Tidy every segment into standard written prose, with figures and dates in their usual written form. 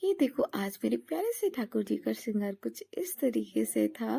ये देखो आज मेरे प्यारे से ठाकुर जी का श्रृंगार कुछ इस तरीके से था।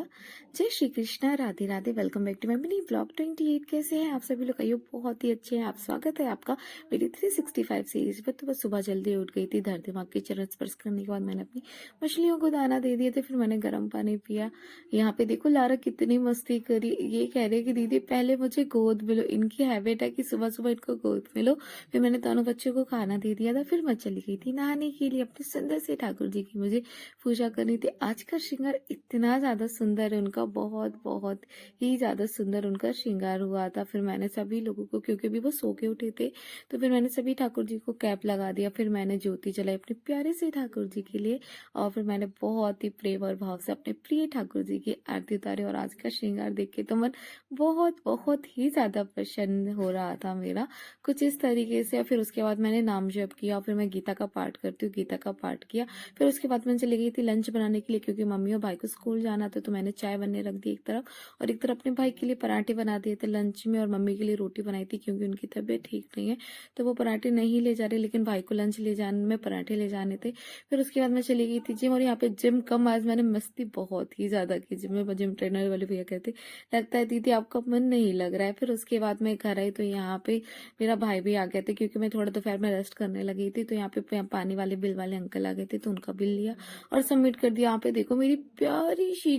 जय Shri Krishna, Radhe Radhe. Welcome back to my mini blog 28। कैसे हैं आप सभी लोग? आइयो बहुत ही अच्छे हैं आप। स्वागत है आपका मेरी 365 सीरीज पर। तो बस सुबह जल्दी उठ गई थी। धरती माँ के चरण स्पर्श करने के बाद मैंने अपनी मछलियों को दाना दे दिया था। फिर मैंने गर्म पानी पिया। यहाँ पे देखो लारा कितनी मस्ती करी। ये कह रही है कि दीदी पहले मुझे गोद मिलो। इनकी हैबिट है कि सुबह सुबह इनको गोद मिलो। फिर मैंने दोनों बच्चों को खाना दे दिया था। फिर मैं चली गई थी नहाने के लिए। अपने सुंदर से ठाकुर जी की मुझे पूजा करनी थी। आज का श्रृंगार इतना ज्यादा सुंदर है उनका, बहुत बहुत ही ज्यादा सुंदर उनका श्रृंगार हुआ था। फिर मैंने सभी लोगों को, क्योंकि अभी वो सो के उठे थे, तो फिर मैंने सभी ठाकुर जी को कैप लगा दिया। फिर मैंने ज्योति जलाई अपने प्यारे से ठाकुर जी के लिए। और फिर मैंने बहुत ही प्रेम और भाव से अपने प्रिय ठाकुर जी की आरती उतारी। और आज का श्रृंगार देख के तो मन बहुत बहुत ही ज्यादा प्रसन्न हो रहा था मेरा, कुछ इस तरीके से। और फिर उसके बाद मैंने नाम जप किया। और फिर मैं गीता का पाठ करती हूँ, गीता का पाठ किया। फिर उसके बाद मैं चली गई थी लंच बनाने के लिए, क्योंकि मम्मी और भाई को स्कूल जाना था। तो मैंने चाय बनने रख दी एक तरफ, और एक तरफ अपने भाई के लिए पराठे बना दिए थे लंच में। और मम्मी के लिए रोटी बनाई थी, क्योंकि उनकी तबीयत ठीक नहीं है, तो वो पराठे नहीं ले जा रहे, लेकिन भाई को लंच ले जाने में पराठे ले जाने थे। फिर उसके बाद मैं चली गई थी जिम। और यहाँ पे जिम कम, आज मैंने मस्ती बहुत ही ज्यादा की जिम में। जिम ट्रेनर वाले भैया कहते लगता है दीदी आपका मन नहीं लग रहा है। फिर उसके बाद मैं घर आई तो यहाँ पे मेरा भाई भी आ गया था, क्योंकि मैं थोड़ा दोपहर में रेस्ट करने लगी थी। तो यहाँ पे पानी वाले बिल वाले अंकल आ गए थे, तो उनका बिल लिया और सबमिट कर दिया। यहाँ पे देखो मेरी प्यारी सी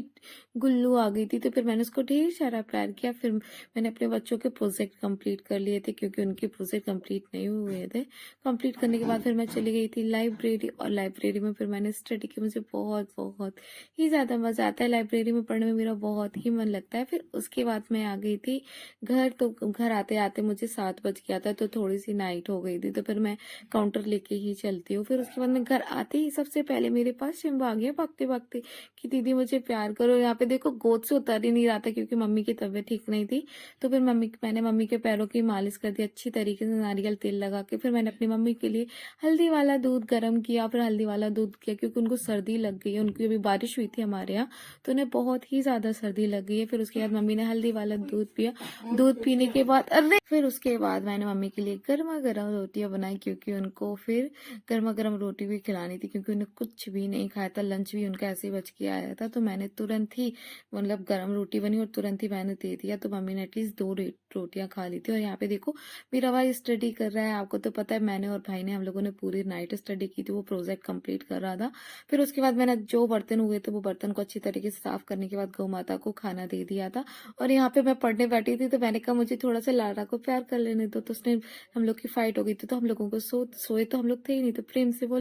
गुल्लू आ गई थी, तो फिर मैंने उसको ढेर सारा प्यार किया। फिर मैंने अपने बच्चों के प्रोजेक्ट कंप्लीट कर लिए थे, क्योंकि उनके प्रोजेक्ट कंप्लीट नहीं हुए थे। कंप्लीट करने के बाद फिर मैं चली गई थी लाइब्रेरी, और लाइब्रेरी में फिर मैंने स्टडी की। मुझे बहुत बहुत ही ज्यादा मजा आता है लाइब्रेरी में पढ़ने में, मेरा बहुत ही मन लगता है। फिर उसके बाद मैं आ गई थी घर। तो घर आते आते मुझे 7 बज गया था, तो थोड़ी सी नाइट हो गई थी। तो फिर मैं काउंटर लेके ही चलती हूँ। फिर उसके बाद मैं घर आते ही सबसे पहले मेरे पास शिम्बा आ गया भागते भागते कि दीदी मुझे प्यार करो। यहाँ पे देखो गोद से उतर ही नहीं रहा था, क्योंकि मम्मी की तबीयत ठीक नहीं थी। तो फिर मैंने मम्मी के पैरों की मालिश कर दी अच्छी तरीके से, नारियल तेल लगा के। फिर मैंने अपनी मम्मी के लिए हल्दी वाला दूध गर्म किया। फिर हल्दी वाला दूध किया, क्योंकि उनको सर्दी लग गई है। उनकी अभी बारिश हुई थी हमारे यहाँ, तो उन्हें बहुत ही ज्यादा सर्दी लग गई है। फिर उसके बाद मम्मी ने हल्दी वाला दूध पिया। दूध पीने के बाद फिर उसके बाद मैंने मम्मी के लिए गर्मा गर्म रोटियां बनाई, क्योंकि उनको फिर गर्मा गर्म रोटी भी खिलानी थी, क्योंकि उन्हें कुछ भी नहीं खाया था। लंच भी उनका ऐसे ही बच के आया था। तो मैंने तुरंत ही, मतलब गर्म रोटी बनी और तुरंत ही मैंने दे दिया। तो मम्मी ने एटलीस्ट 2 रोटियां खा ली थी। और यहाँ पे देखो मेरा भाई स्टडी कर रहा है। आपको तो पता है मैंने और भाई ने, हम लोगों ने पूरी नाइट स्टडी की थी। वो प्रोजेक्ट कंप्लीट कर रहा था। फिर उसके बाद मैंने जो बर्तन हुए थे, वो बर्तन को अच्छी तरीके से साफ करने के बाद गौ माता को खाना दे दिया था। और यहाँ पे मैं पढ़ने बैठी थी, तो मैंने कहा मुझे थोड़ा सा लारा को प्यार कर लेने दो। तो उसने, हम लोग की फाइट हो गई थी, तो हम लोगों को सोए तो हम लोग थे ही नहीं, तो प्रेम से बोल